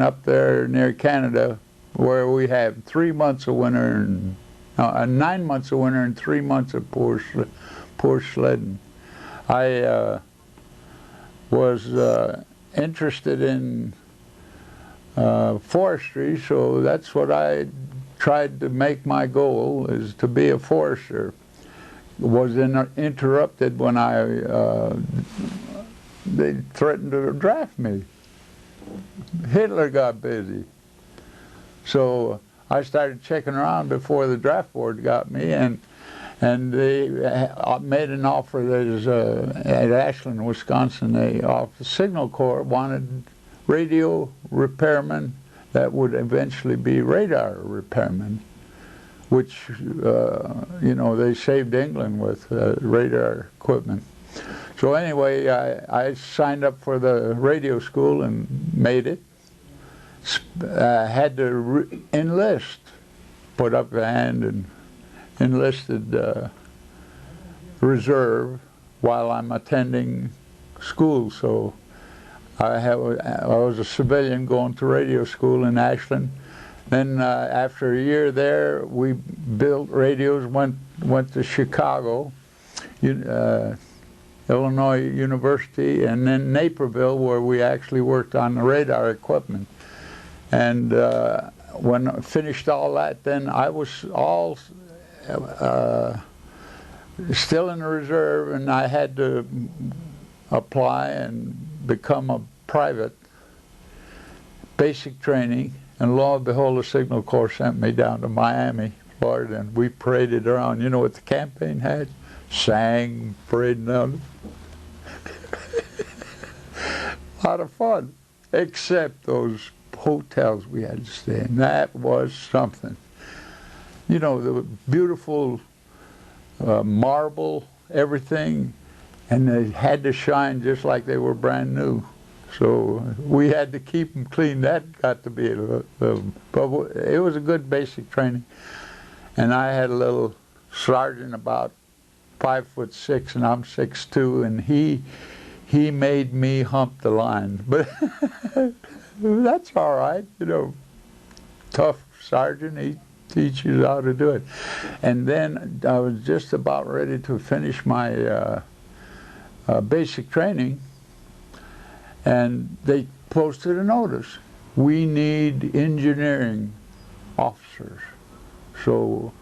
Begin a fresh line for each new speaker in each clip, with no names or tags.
up there near Canada, where we have 3 months of winter and 9 months of winter and 3 months of poor sledding. I was interested in forestry, so that's what I tried to make my goal, is to be a forester. Was interrupted when they threatened to draft me. Hitler got busy. So I started checking around before the draft board got me, and they made an offer. There's at Ashland, Wisconsin, the Signal Corps wanted radio repairmen that would eventually be radar repairmen, which, you know, they saved England with radar equipment. So anyway, I signed up for the radio school and made it. Had to enlist, put up a hand and enlisted reserve while I'm attending school. So I was a civilian going to radio school in Ashland. Then after a year there, we built radios, went to Chicago, Illinois University, and then Naperville, where we actually worked on the radar equipment. And when I finished all that, then I was all still in the reserve, and I had to apply and become a private, basic training. And lo and behold, the Signal Corps sent me down to Miami, Florida, and we paraded around. You know what the campaign had? Sang, parading down. A lot of fun, except those hotels we had to stay in. That was something. You know, the beautiful marble, everything, and they had to shine just like they were brand new. So we had to keep them clean. That got to be but it was a good basic training. And I had a little sergeant about 5'6", and I'm 6'2", and he made me hump the line. But that's all right, you know. Tough sergeant, he teaches you how to do it. And then I was just about ready to finish my basic training, and they posted a notice. We need engineering officers. So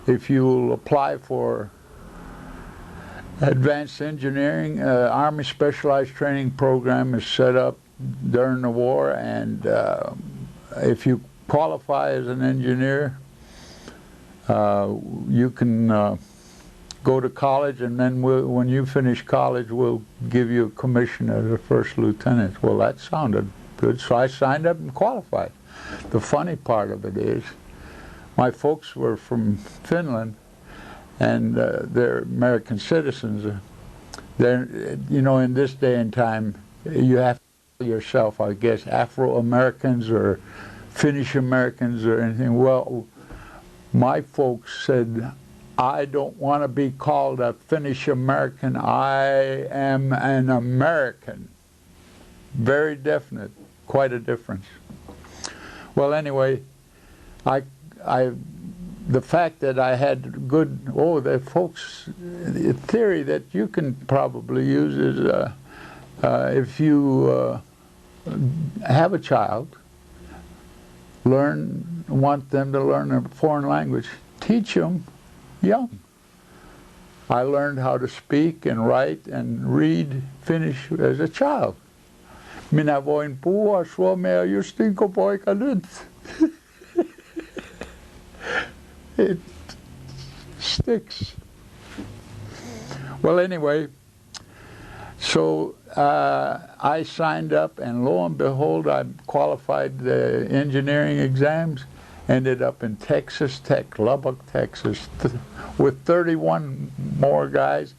if you'll apply for advanced engineering, Army Specialized Training Program is set up during the war, and if you qualify as an engineer, you can go to college, and then when you finish college, we'll give you a commission as a first lieutenant. Well, that sounded good, so I signed up and qualified. The funny part of it is, my folks were from Finland, and they're American citizens. They're, you know, in this day and time, you have to call yourself, I guess, Afro-Americans or Finnish Americans or anything. Well, my folks said, I don't want to be called a Finnish American. I am an American. Very definite, quite a difference. Well, anyway, the fact that I had good, the folks, the theory that you can probably use is if you have a child, want them to learn a foreign language, teach them young. I learned how to speak and write and read Finnish as a child. Minä voin puhua suomea just niin kuin poika nyt. It sticks. Well, anyway, so I signed up, and lo and behold, I qualified the engineering exams, ended up in Texas Tech, Lubbock, Texas, with 31 more guys,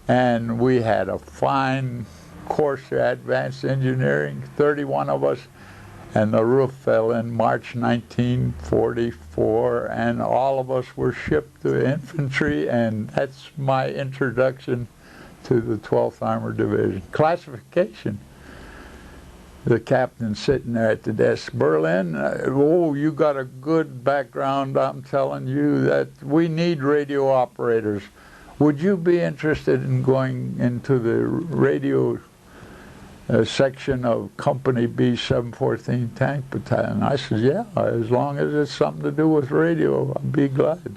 and we had a fine course for advanced engineering, 31 of us, and the roof fell in March 1944, and all of us were shipped to infantry, and that's my introduction to the 12th Armored Division. Classification, the captain sitting there at the desk. Berlin, oh, you got a good background, I'm telling you, that we need radio operators. Would you be interested in going into the radio section of Company B 714 Tank Battalion? I said, yeah, as long as it's something to do with radio, I'd be glad.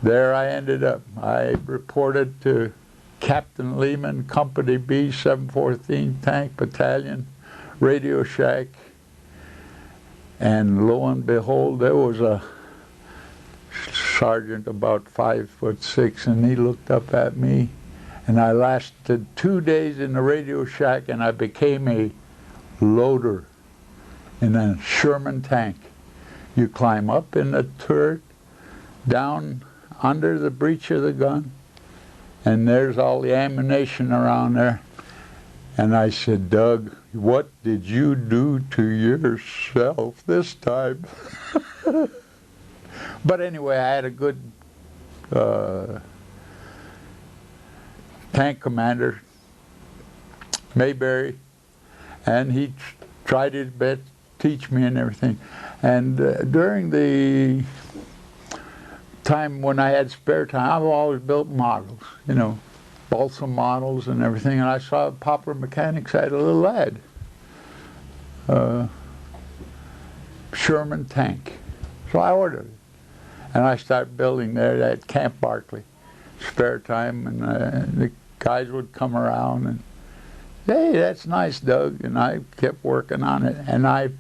There I ended up. I reported to Captain Lehman, Company B 714 Tank Battalion, Radio Shack, and lo and behold, there was a sergeant about 5'6", and he looked up at me, and I lasted 2 days in the Radio Shack, and I became a loader in a Sherman tank. You climb up in the turret, down under the breech of the gun, and there's all the ammunition around there. And I said, Doug, what did you do to yourself this time? But anyway, I had a good tank commander, Mayberry, and he tried his best to teach me and everything. And during the time when I had spare time, I've always built models, you know, balsa models and everything, and I saw Poplar Mechanics had a little ad, Sherman tank. So I ordered it, and I started building there at Camp Barkley, spare time, and the guys would come around and, hey, that's nice, Doug, and I kept working on it, and it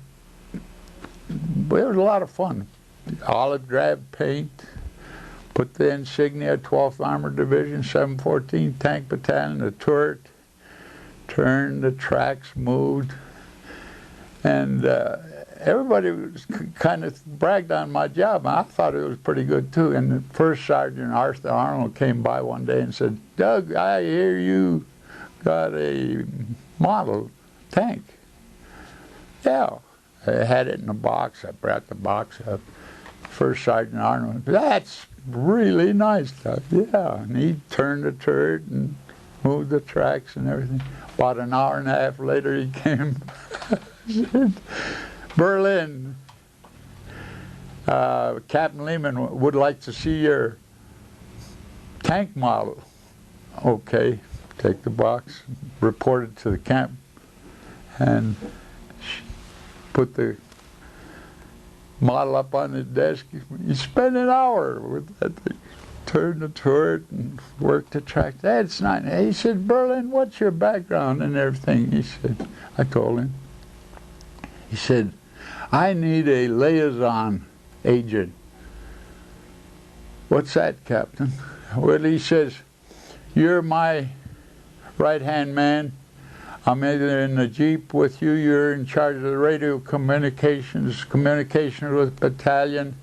was a lot of fun. Olive drab paint, put the insignia, 12th Armored Division, 714 Tank Battalion, the turret, turned, the tracks moved, and everybody was kind of bragged on my job, and I thought it was pretty good too. And the First Sergeant Arthur Arnold came by one day and said, Doug, I hear you got a model tank. Yeah, I had it in a box. I brought the box up. First Sergeant Arnold, that's really nice, Doug. Yeah, and he turned the turret and moved the tracks and everything. About an hour and a half later, he came. Said, Berlin, Captain Lehman would like to see your tank model. Okay, take the box, reported to the camp, and put the model up on his desk. He spent an hour with that thing. Turned the turret and worked the track. That's not. He said, Berlin, what's your background and everything? He said, I told him. He said, I need a liaison agent. What's that, Captain? Well, he says, you're my right-hand man. I'm either in the Jeep with you, you're in charge of the radio communications with battalion,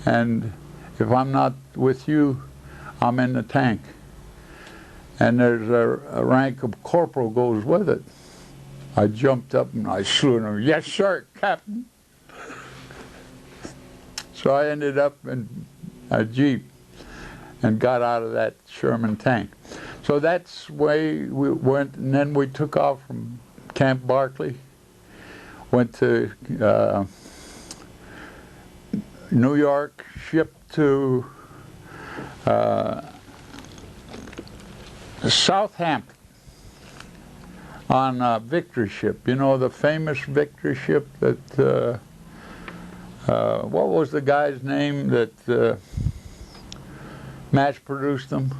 and if I'm not with you, I'm in the tank. And there's a rank of corporal goes with it. I jumped up and I saluted him. Yes, sir, Captain. So I ended up in a Jeep and got out of that Sherman tank. So that's the way we went, and then we took off from Camp Barkley, went to New York, shipped to Southampton on a Victory ship. You know, the famous Victory ship that, what was the guy's name that mass-produced them?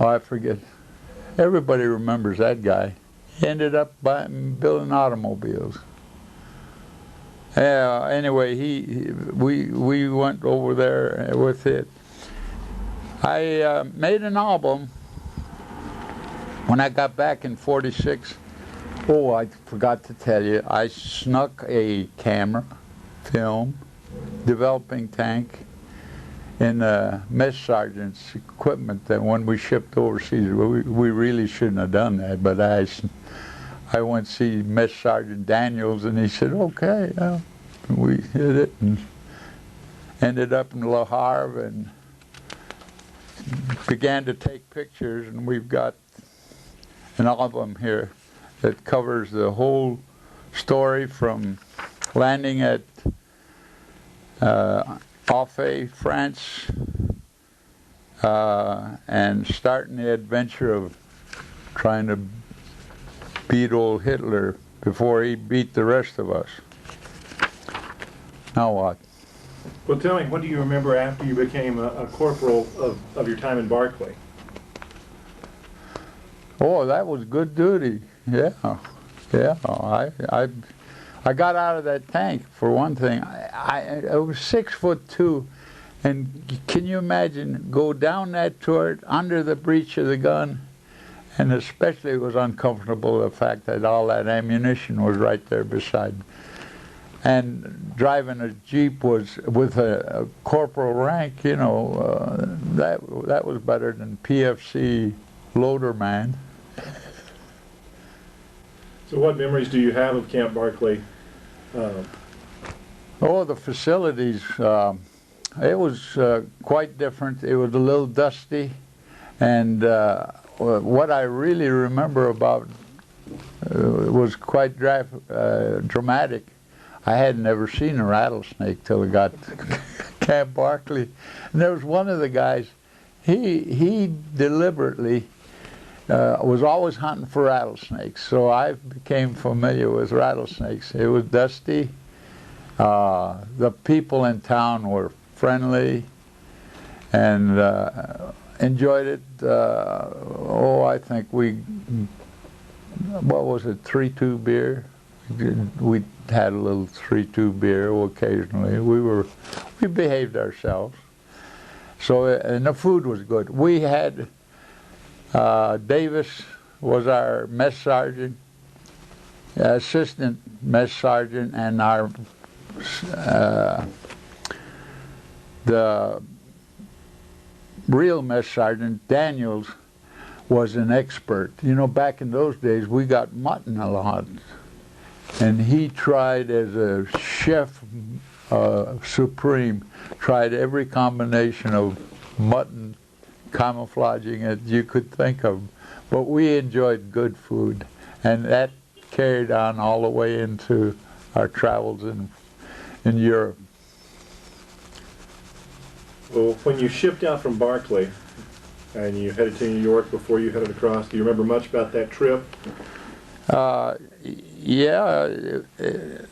Oh, I forget. Everybody remembers that guy. He ended up building automobiles. Yeah. Anyway, we went over there with it. I made an album when I got back in '46. Oh, I forgot to tell you. I snuck a camera, film, developing tank, in mess sergeant's equipment that when we shipped overseas. We really shouldn't have done that, but I went to see Mess Sergeant Daniels, and he said, okay, well, we did it, and ended up in Le Havre and began to take pictures, and we've got an album here that covers the whole story from landing at Offay, France, and starting the adventure of trying to beat old Hitler before he beat the rest of us. Now what?
Well, tell me, what do you remember after you became a corporal of your time in Barclay?
Oh, that was good duty. Yeah, yeah. I got out of that tank for one thing. I was 6'2", and can you imagine go down that turret under the breech of the gun, and especially it was uncomfortable the fact that all that ammunition was right there beside me. And driving a Jeep was with a corporal rank, you know, that was better than PFC loader man.
So what memories do you have of Camp Barclay?
Oh, the facilities, it was quite different. It was a little dusty, and what I really remember about was quite dramatic. I had never seen a rattlesnake till I got to Camp Barclay. And there was one of the guys, he deliberately was always hunting for rattlesnakes, so I became familiar with rattlesnakes. It was dusty. The people in town were friendly and enjoyed it. I think what was it, 3-2 beer? We had a little 3-2 beer occasionally. We behaved ourselves. So, and the food was good. We had Davis was our mess sergeant, assistant mess sergeant, and our the real mess sergeant, Daniels, was an expert. You know, back in those days, we got mutton a lot. And he tried as a chef supreme, tried every combination of mutton, camouflaging it you could think of. But we enjoyed good food, and that carried on all the way into our travels in Europe.
Well, when you shipped out from Barclay and you headed to New York before you headed across, do you remember much about that trip?
Yeah,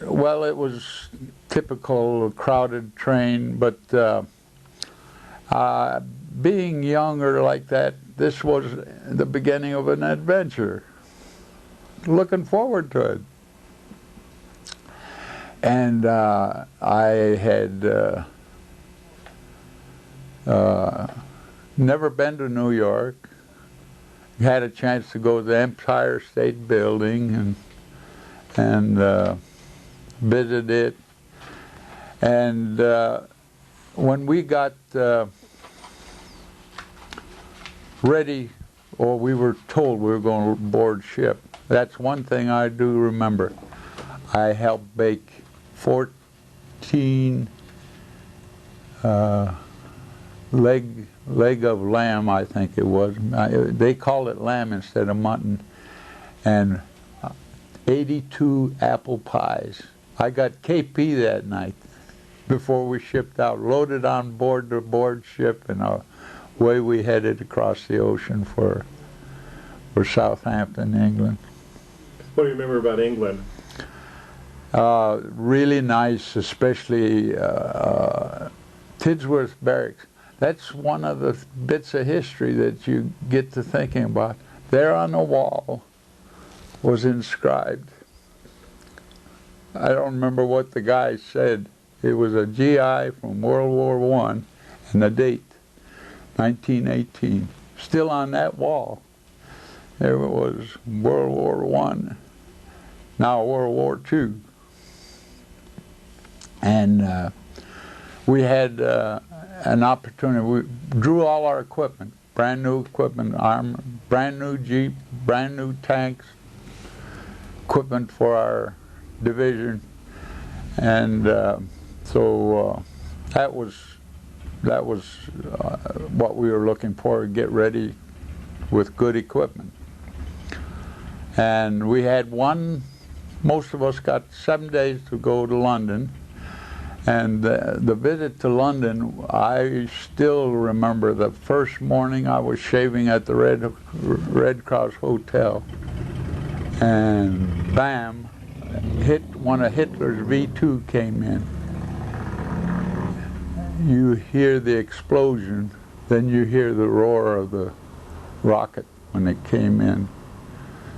well, it was typical crowded train, but being younger like that, this was the beginning of an adventure. Looking forward to it. And I had never been to New York. Had a chance to go to the Empire State Building and visit it. And when we got ready, or we were told we were going to board ship, that's one thing I do remember. I helped bake 14 leg of lamb, I think it was. They call it lamb instead of mutton. And 82 apple pies. I got KP that night before we shipped out, loaded on board the board ship, and away we headed across the ocean for Southampton, England.
What do you remember about England?
Really nice, especially Tidsworth Barracks. That's one of the bits of history that you get to thinking about. There on the wall was inscribed, I don't remember what the guy said. It was a GI from World War I, and the date, 1918. Still on that wall. There was World War I, now World War II. And we had an opportunity. We drew all our equipment, brand new equipment, armor, brand new Jeep, brand new tanks, equipment for our division, and so that was what we were looking for, to get ready with good equipment. And we had most of us got 7 days to go to London. And the visit to London, I still remember the first morning I was shaving at the Red Cross Hotel. And bam, one of Hitler's V2 came in. You hear the explosion, then you hear the roar of the rocket when it came in.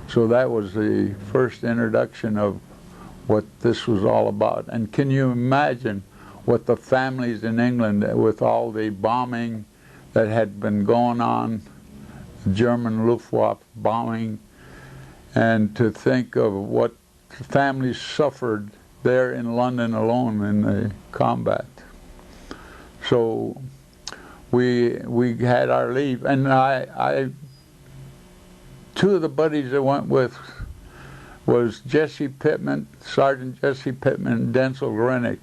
So that was the first introduction of what this was all about. And can you imagine what the families in England, with all the bombing that had been going on, German Luftwaffe bombing, and to think of what families suffered there in London alone in the combat. So we had our leave, and two of the buddies I went with was Jesse Pittman, Sergeant Jesse Pittman, and Denzel Grenick.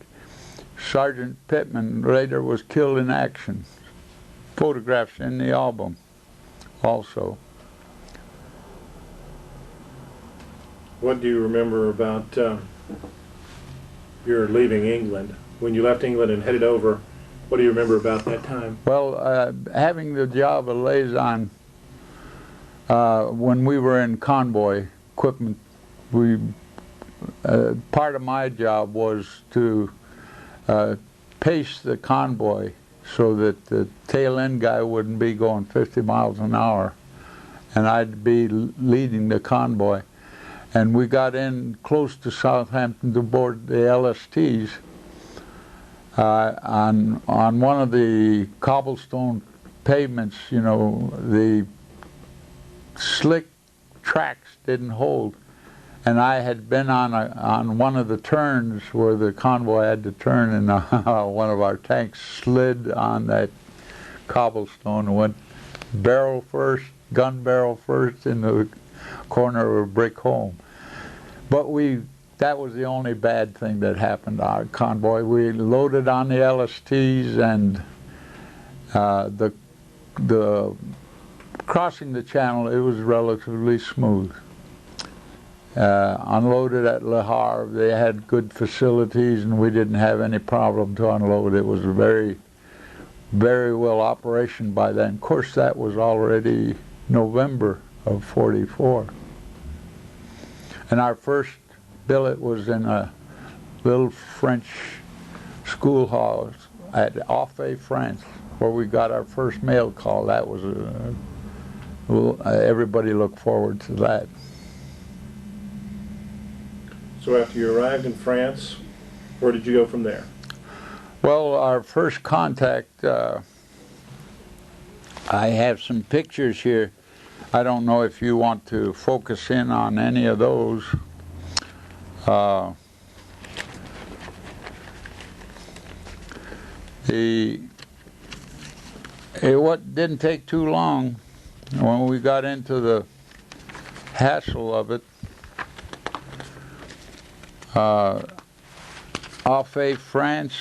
Sergeant Pittman later was killed in action. Photographs in the album also.
What do you remember about your leaving England? When you left England and headed over, what do you remember about that time?
Well, having the job of liaison, when we were in convoy equipment, part of my job was to pace the convoy so that the tail end guy wouldn't be going 50 miles an hour, and I'd be leading the convoy. And we got in close to Southampton to board the LSTs. On one of the cobblestone pavements, you know, the slick tracks didn't hold, and I had been on one of the turns where the convoy had to turn, and one of our tanks slid on that cobblestone and went barrel first, gun barrel first, in the corner of a brick home. But that was the only bad thing that happened to our convoy. We loaded on the LSTs, and the crossing the channel, it was relatively smooth. Unloaded at Le Havre, they had good facilities, and we didn't have any problem to unload. It was a very, very well operation by then. Of course, that was already November of '44. And our first billet was in a little French schoolhouse at Offay, France, where we got our first mail call. That was everybody looked forward to that.
So after you arrived in France, where did you go from there?
Well, our first contact, I have some pictures here. I don't know if you want to focus in on any of those. What didn't take too long when we got into the hassle of it. Offay, France.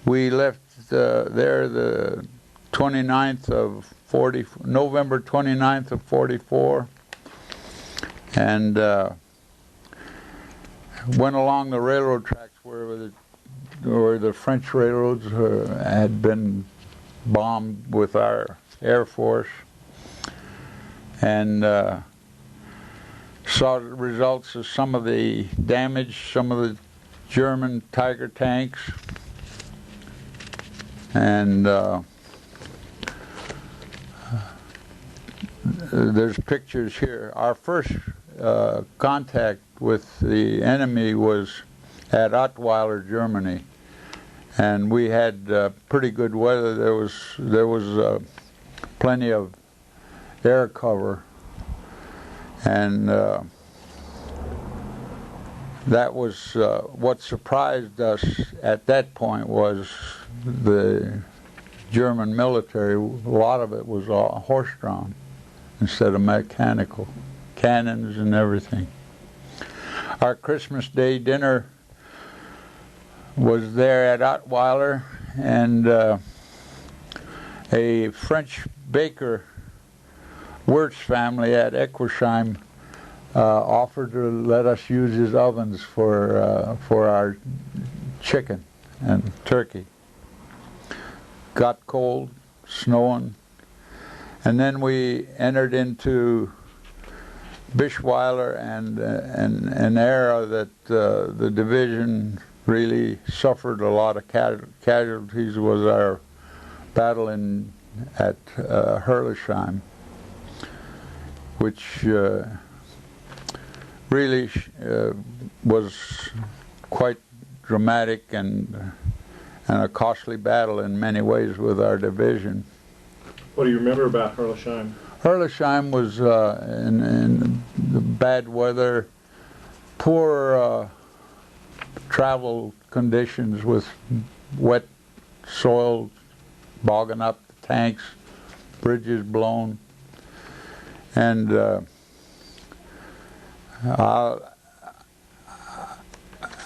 We left there the 29th of November 29th of '44, and went along the railroad tracks where the French railroads had been bombed with our Air Force, and saw the results of some of the damage, some of the German Tiger tanks, and there's pictures here. Our first contact with the enemy was at Ottweiler, Germany, and we had pretty good weather. There was plenty of air cover, and that was what surprised us at that point was the German military. A lot of it was horse-drawn instead of mechanical, cannons and everything. Our Christmas Day dinner was there at Ottweiler, and a French baker Wirtz family at Eckersheim offered to let us use his ovens for our chicken and turkey. Got cold, snowing, and then we entered into Bischweiler and an era that the division really suffered a lot of casualties was our battle at Herlesheim, which really was quite dramatic and a costly battle in many ways with our division.
What do you remember about Herlesheim?
Herlesheim was in bad weather, poor travel conditions with wet soil bogging up the tanks, bridges blown, and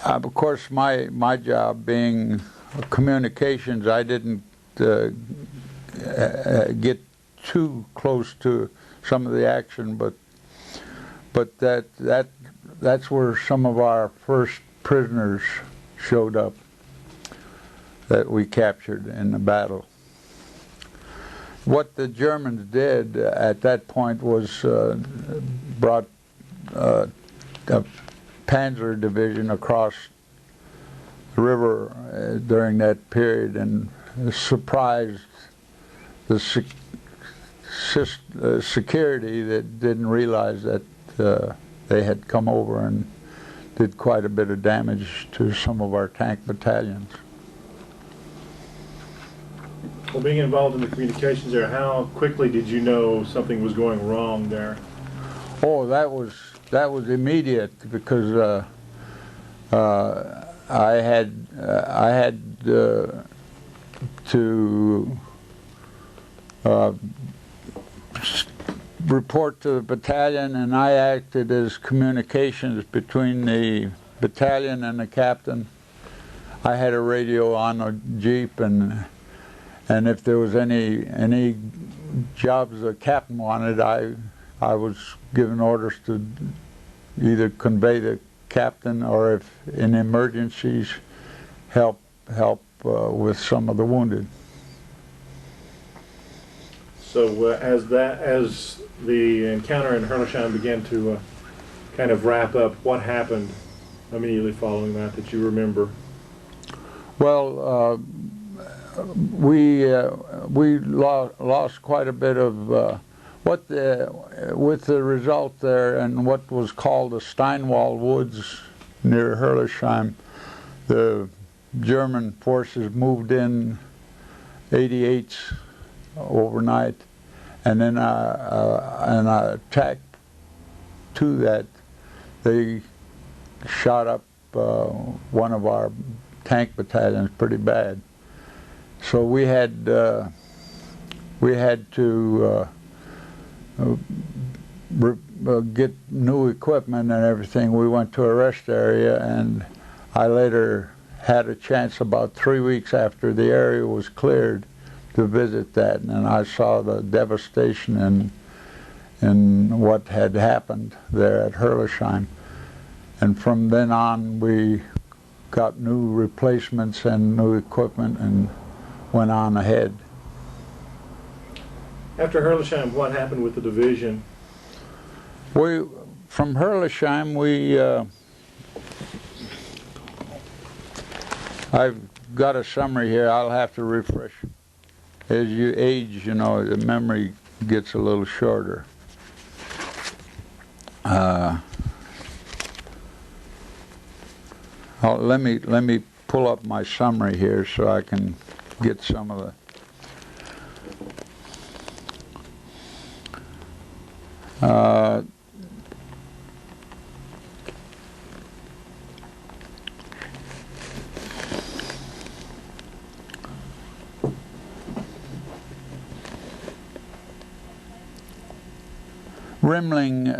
of course my job being communications, I didn't get too close to some of the action, but that's where some of our first prisoners showed up that we captured in the battle. What the Germans did at that point was brought a Panzer division across the river during that period and surprised the security that didn't realize that they had come over and did quite a bit of damage to some of our tank battalions.
Well, being involved in the communications there, how quickly did you know something was going wrong there?
Oh, that was immediate because I had to report to the battalion, and I acted as communications between the battalion and the captain. I had a radio on a jeep, and if there was any jobs the captain wanted, I was given orders to either convey the captain or, if in emergencies, help with some of the wounded.
So as the encounter in Herlesheim began to kind of wrap up, what happened immediately following that you remember?
Well, we lost quite a bit of with the result there, and what was called the Steinwall Woods near Herlesheim. The German forces moved in 88s overnight, and then an attack to that, they shot up one of our tank battalions pretty bad. So we had to get new equipment and everything. We went to a rest area, and I later had a chance about 3 weeks after the area was cleared to visit that, and I saw the devastation and what had happened there at Herlesheim. And from then on, we got new replacements and new equipment and went on ahead.
After Herlesheim, what happened with the division?
From Herlesheim, I've got a summary here. I'll have to refresh. As you age, you know, the memory gets a little shorter. Let me pull up my summary here so I can get some of the. Rimling,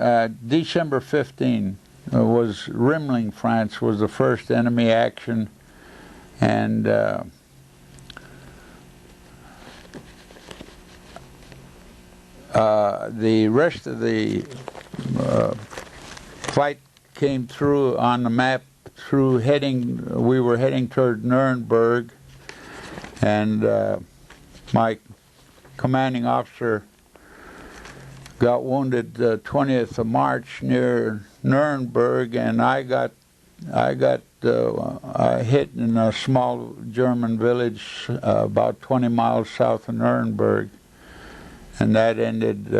December 15 was Rimling, France, was the first enemy action, and the rest of the flight came through on the map through we were heading toward Nuremberg, and my commanding officer got wounded the 20th of March near Nuremberg, and I got hit in a small German village about 20 miles south of Nuremberg, and that ended.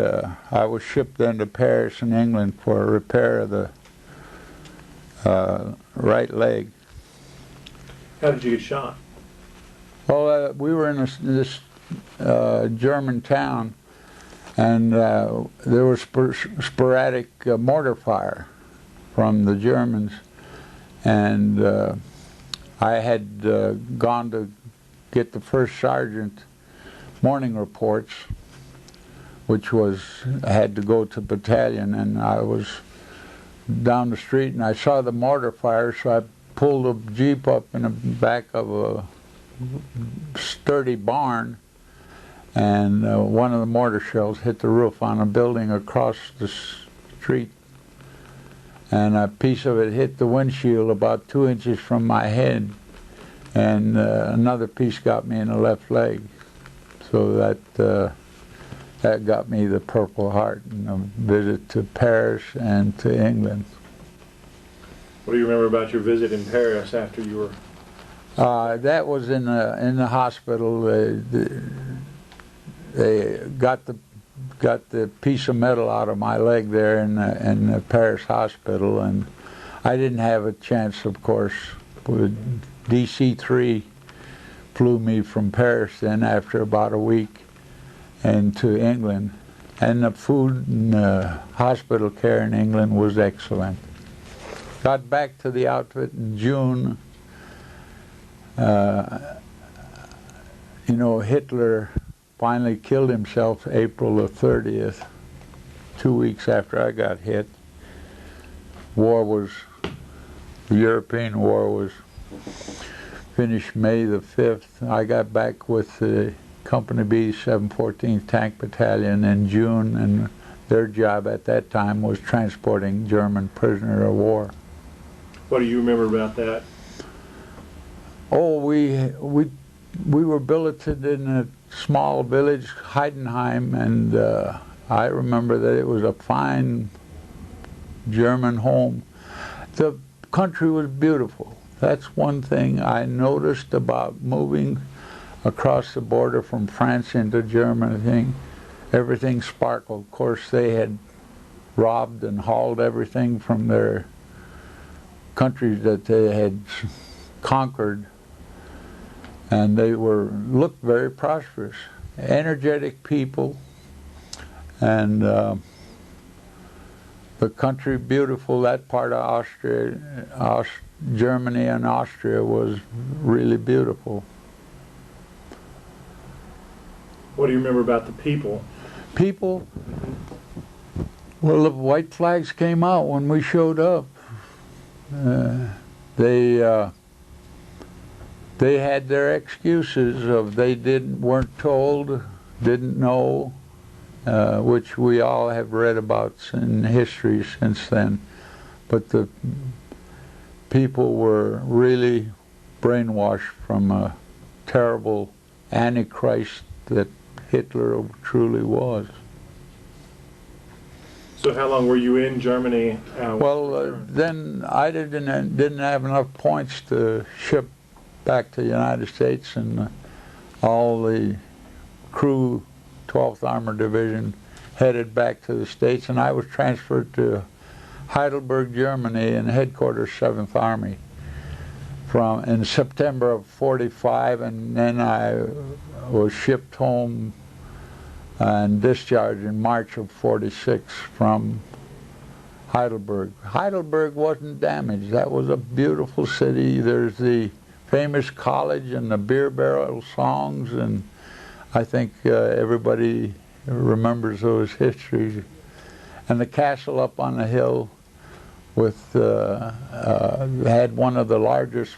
I was shipped then to Paris in England for a repair of the right leg.
How did you get shot?
Well, we were in this German town, and there was sporadic mortar fire from the Germans, and I had gone to get the first sergeant morning reports, which was I had to go to battalion, and I was down the street and I saw the mortar fire, so I pulled a Jeep up in the back of a sturdy barn, and one of the mortar shells hit the roof on a building across the street, and a piece of it hit the windshield about 2 inches from my head, and another piece got me in the left leg, so that got me the Purple Heart and a visit to Paris and to England.
What do you remember about your visit in Paris after you were?
That was in the hospital. They got the piece of metal out of my leg there in the Paris hospital, and I didn't have a chance, of course. DC-3 flew me from Paris then after about a week and to England, and the food and hospital care in England was excellent. Got back to the outfit in June. You know, Hitler finally killed himself April the 30th, 2 weeks after I got hit. The European war was finished May the 5th. I got back with the Company B 714th Tank Battalion in June, and their job at that time was transporting German prisoner of war.
What do you remember about that?
Oh, we were billeted in a small village, Heidenheim, and I remember that it was a fine German home. The country was beautiful. That's one thing I noticed about moving across the border from France into Germany. Everything sparkled. Of course, they had robbed and hauled everything from their countries that they had conquered, and they looked very prosperous, energetic people, and the country beautiful. That part of Austria, Germany and Austria was really beautiful.
What do you remember about the people?
People, well, the white flags came out when we showed up. They had their excuses of they weren't told, didn't know, which we all have read about in history since then. But the people were really brainwashed from a terrible antichrist that Hitler truly was.
So how long were you in Germany?
Then I didn't have enough points to ship back to the United States, and all the crew, 12th Armored Division, headed back to the States, and I was transferred to Heidelberg, Germany, in headquarters 7th Army in September of '45, and then I was shipped home and discharged in March of '46 from Heidelberg. Heidelberg wasn't damaged. That was a beautiful city. There's the famous college and the beer barrel songs, and I think everybody remembers those histories. And the castle up on the hill had one of the largest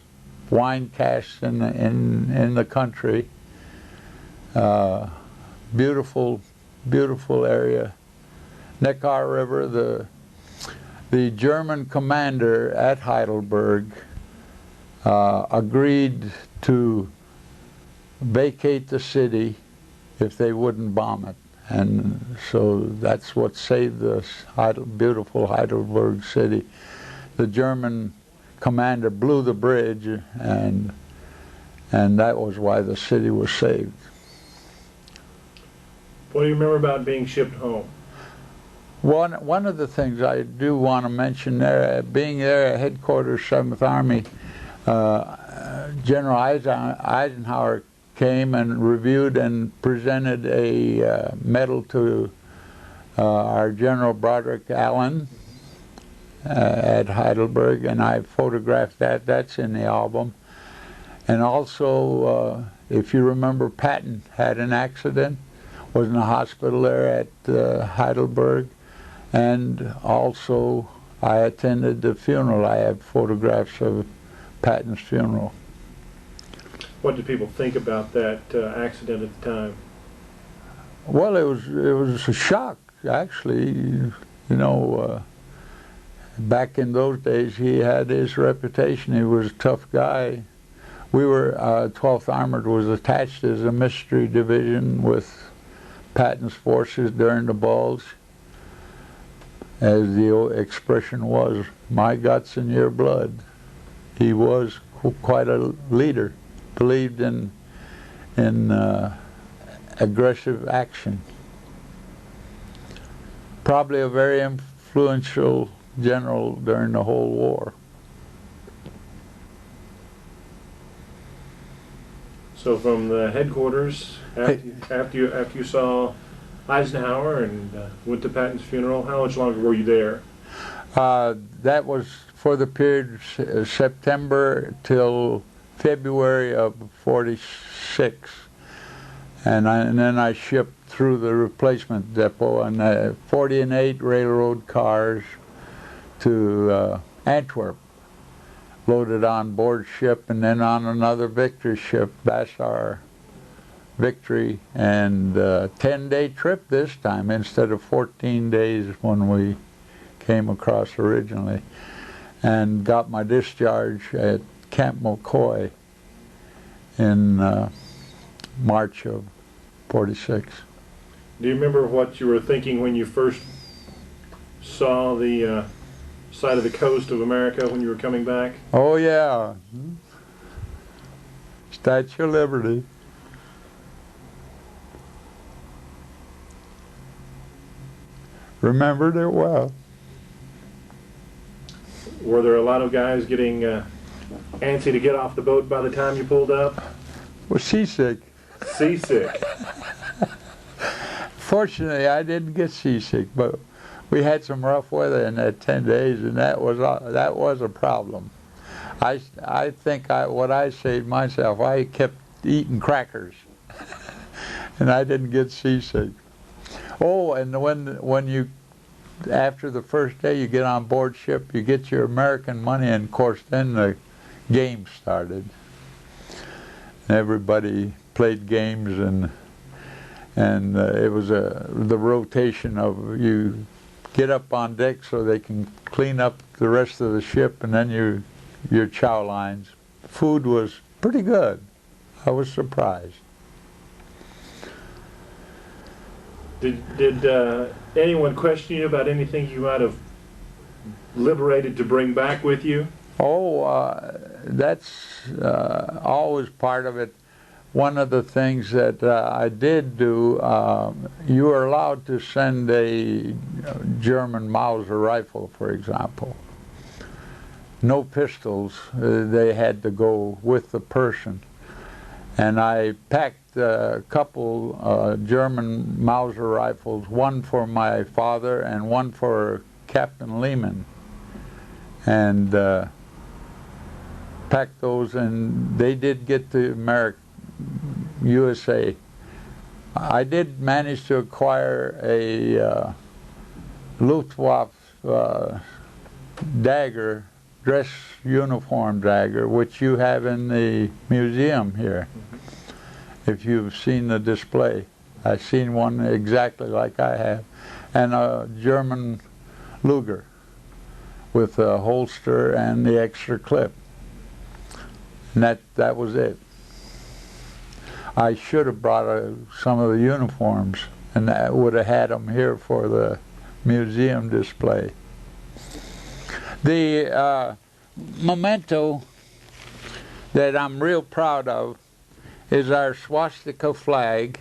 wine casks in the country. Beautiful beautiful area. Neckar River, the German commander at Heidelberg agreed to vacate the city if they wouldn't bomb it. And so that's what saved this beautiful Heidelberg city. The German commander blew the bridge, and that was why the city was saved.
What do you remember about being shipped home?
One of the things I do want to mention there, being there at headquarters, 7th Army, General Eisenhower came and reviewed and presented a medal to our General Broderick Allen at Heidelberg, and I photographed that. That's in the album. And also, if you remember, Patton had an accident, was in the hospital there at Heidelberg, and also I attended the funeral. I have photographs of Patton's funeral.
What did people think about that accident at the time?
Well, it was a shock, actually. You know, back in those days, he had his reputation. He was a tough guy. We were 12th Armored was attached as a mystery division with Patton's forces during the Bulge. As the old expression was, "My guts in your blood." He was quite a leader. Believed in aggressive action. Probably a very influential general during the whole war.
So from the headquarters, after you saw Eisenhower and went to Patton's funeral, how much longer were you there?
That was for the period September till February of '46, and then I shipped through the replacement depot on 40 and 8 railroad cars to Antwerp, loaded on board ship, and then on another Victory ship, Vassar Victory, and 10-day trip this time instead of 14 days when we came across originally, and got my discharge at Camp McCoy in March of '46.
Do you remember what you were thinking when you first saw the side of the coast of America when you were coming back?
Oh yeah, Statue of Liberty. Remembered it well.
Were there a lot of guys getting antsy to get off the boat by the time you pulled up?
Was seasick.
Seasick.
Fortunately, I didn't get seasick, but we had some rough weather in that 10 days, and that was a problem. I think what I saved myself, I kept eating crackers, and I didn't get seasick. Oh, and when you, after the first day you get on board ship, you get your American money, and of course then the games started. Everybody played games, and it was the rotation of you get up on deck so they can clean up the rest of the ship, and then your chow lines. Food was pretty good. I was surprised.
Did anyone question you about anything you might have liberated to bring back with you?
Oh, that's always part of it. One of the things that I did do, you were allowed to send a German Mauser rifle, for example. No pistols. They had to go with the person. And I packed a couple German Mauser rifles, one for my father and one for Captain Lehman. And packed those, and they did get to USA. I did manage to acquire a Luftwaffe dagger, dress uniform dagger, which you have in the museum here, if you've seen the display. I seen one exactly like I have, and a German Luger with a holster and the extra clip. And that was it. I should have brought some of the uniforms, and I would have had them here for the museum display. The memento that I'm real proud of is our swastika flag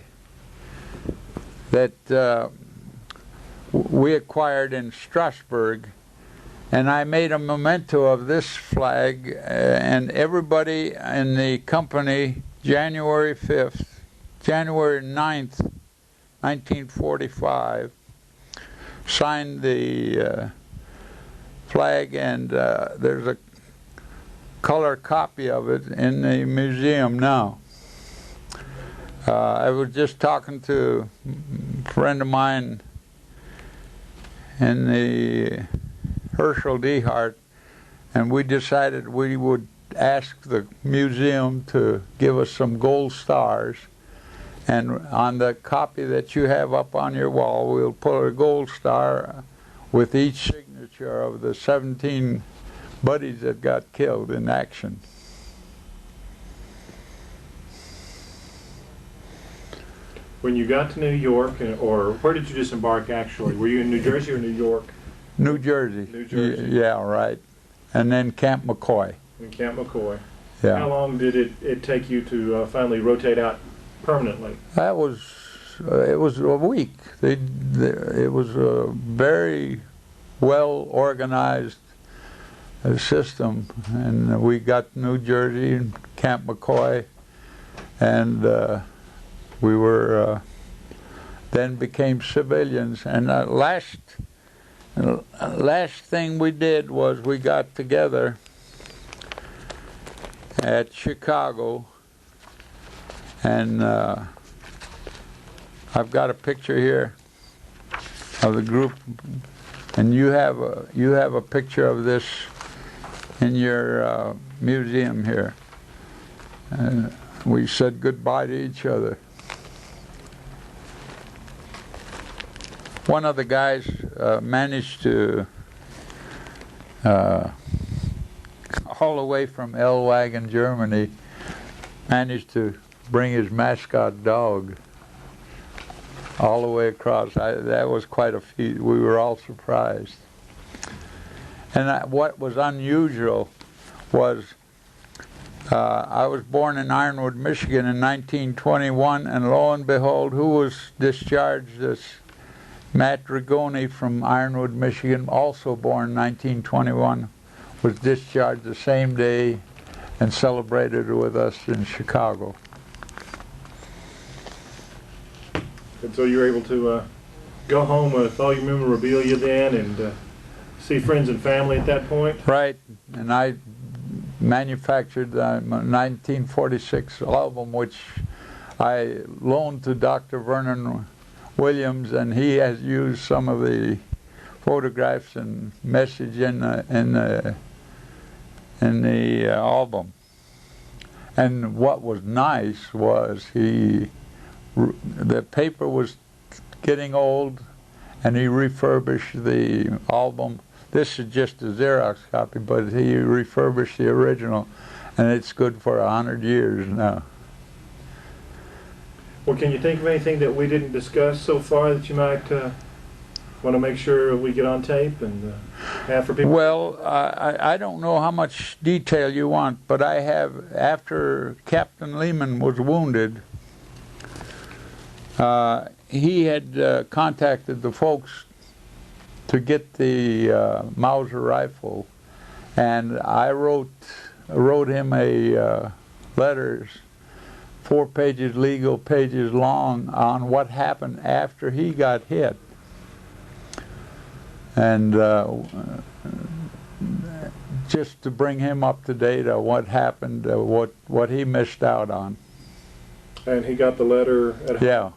that we acquired in Strasbourg. And I made a memento of this flag, and everybody in the company, January 9th, 1945, signed the flag, and there's a color copy of it in the museum now. I was just talking to a friend of mine in the Herschel Dehart, and we decided we would ask the museum to give us some gold stars, and on the copy that you have up on your wall we'll put a gold star with each signature of the 17 buddies that got killed in action.
When you got to New York, or where did you disembark actually? Were you in New Jersey or New York?
New Jersey.
New Jersey.
Yeah, right. And then Camp McCoy.
In Camp McCoy.
Yeah.
How long did it take you to finally rotate out permanently?
That was, it was a week. It was a very well organized system, and we got New Jersey and Camp McCoy, and we were then became civilians. And last thing we did was we got together at Chicago, and I've got a picture here of the group, and you have a picture of this in your museum here. We said goodbye to each other. One of the guys managed to, all the way from Ellwagen, Germany, managed to bring his mascot dog all the way across. That was quite a feat. We were all surprised. And what was unusual was I was born in Ironwood, Michigan in 1921, and lo and behold, who was discharged? This Matt Rigoni from Ironwood, Michigan, also born in 1921, was discharged the same day and celebrated with us in Chicago.
And so you were able to go home with all your memorabilia then, and see friends and family at that point?
Right, and I manufactured the 1946 album, which I loaned to Dr. Vernon Williams, and he has used some of the photographs and message in the album. And what was nice was the paper was getting old, and he refurbished the album. This is just a Xerox copy, but he refurbished the original, and it's good for 100 years now.
Well, can you think of anything that we didn't discuss so far that you might want to make sure we get on tape and have for people?
Well, I don't know how much detail you want, but I have, after Captain Lehman was wounded, he had contacted the folks to get the Mauser rifle, and I wrote him a letters, 4 pages legal, pages long, on what happened after he got hit, and just to bring him up to date on what happened, what he missed out on.
And he got the letter at home?
Yeah,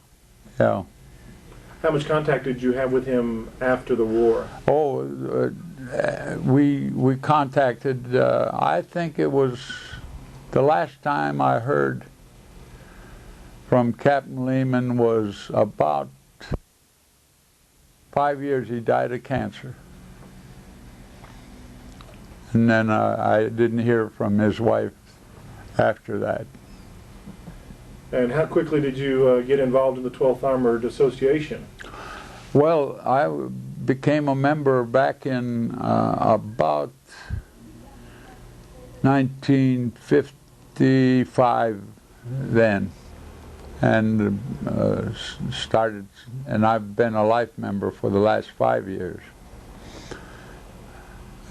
yeah.
How much contact did you have with him after the war?
Oh, we contacted, I think it was the last time I heard from Captain Lehman was about 5 years. He died of cancer. And then I didn't hear from his wife after that.
And how quickly did you get involved in the 12th Armored Association?
Well, I became a member back in about 1955 then, and started, and I've been a life member for the last 5 years.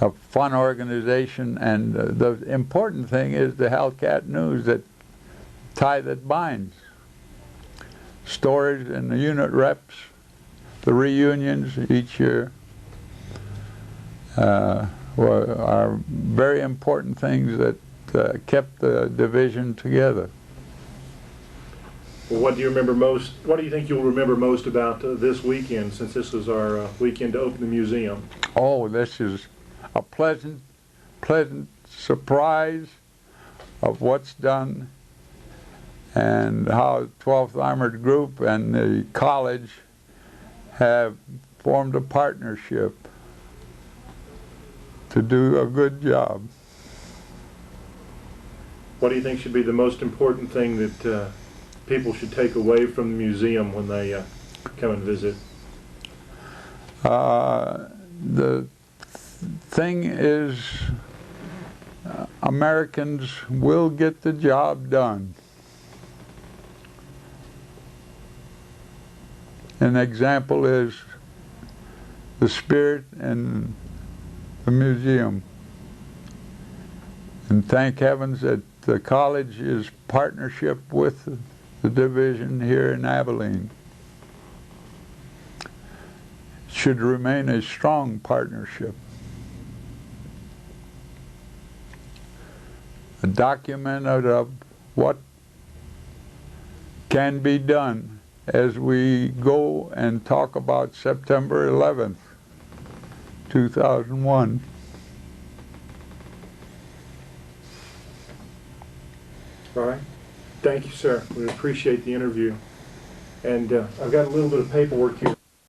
A fun organization, and the important thing is the Hellcat News, that tie that binds. Stories and the unit reps, the reunions each year are very important things that kept the division together.
Well, what do you remember most? What do you think you'll remember most about this weekend, since this is our weekend to open the museum?
Oh, this is a pleasant surprise of what's done, and how 12th Armored Group and the college have formed a partnership to do a good job.
What do you think should be the most important thing that people should take away from the museum when they come and visit?
The thing is, Americans will get the job done. An example is the spirit in the museum. And thank heavens that the college is partnership with the division here in Abilene. It should remain a strong partnership. A document of what can be done as we go and talk about September 11th, 2001.
All right. Thank you, sir. We appreciate the interview. And I've got a little bit of paperwork here.